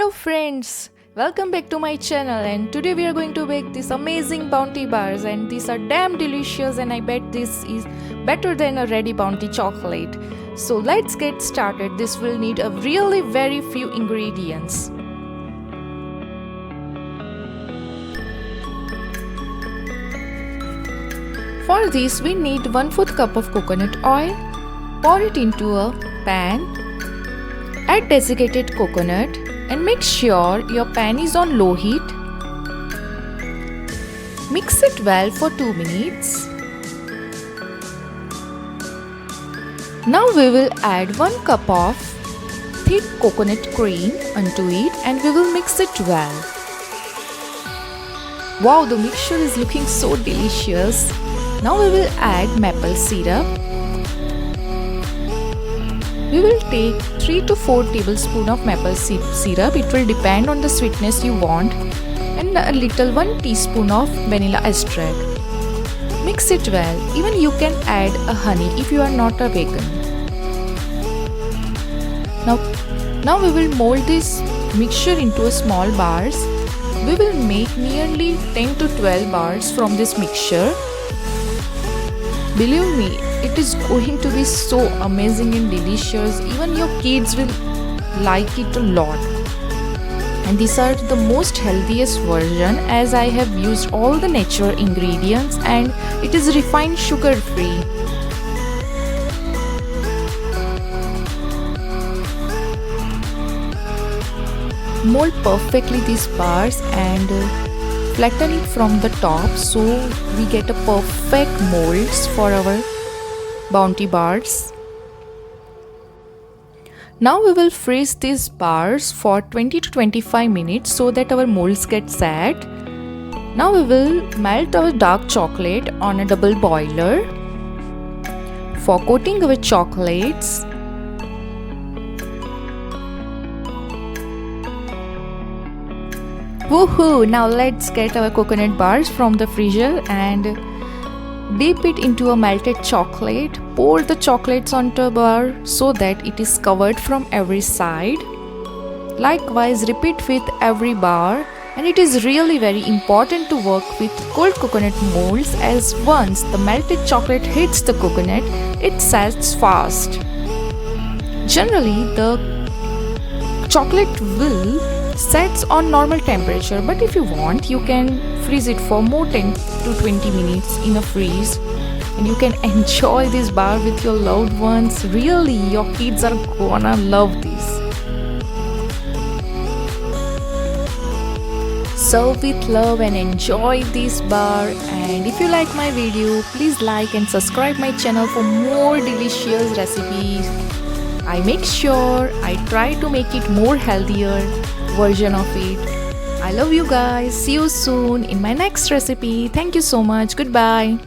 Hello friends, welcome back to my channel, and today we are going to bake these amazing bounty bars, and these are damn delicious, and I bet this is better than a ready bounty chocolate. So let's get started. This will need a really very few ingredients. For this we need 1/4 cup of coconut oil. Pour it into a pan. Add desiccated coconut and make sure your pan is on low heat. Mix it well for 2 minutes. Now we will add 1 cup of thick coconut cream onto it and we will mix it well. Wow, the mixture is looking so delicious. Now we will add maple syrup. We will take 3 to 4 tablespoons of maple syrup. It will depend on the sweetness you want, and a little 1 teaspoon of vanilla extract. Mix it well. Even you can add a honey if you are not a vegan. Now we will mold this mixture into a small bars. We will make nearly 10 to 12 bars from this mixture. Believe me, it is going to be so amazing and delicious. Even your kids will like it a lot. And these are the most healthiest version, as I have used all the natural ingredients and it is refined sugar free. Mold perfectly these bars and flatten it from the top so we get a perfect molds for our bounty bars. Now we will freeze these bars for 20 to 25 minutes so that our molds get set. Now we will melt our dark chocolate on a double boiler. For coating our chocolates, woohoo! Now let's get our coconut bars from the freezer and dip it into a melted chocolate. Pour the chocolates onto a bar so that it is covered from every side. Likewise, repeat with every bar, and it is really very important to work with cold coconut molds, as once the melted chocolate hits the coconut, it sets fast. Generally, the chocolate will sets on normal temperature, but if you want you can freeze it for more 10 to 20 minutes in a freeze, and you can enjoy this bar with your loved ones. Really, your kids are gonna love this. Serve with love and enjoy this bar. And if you like my video, please like and subscribe my channel for more delicious recipes. I make sure I try to make it more healthier version of it. I love you guys. See you soon in my next recipe. Thank you so much. Goodbye.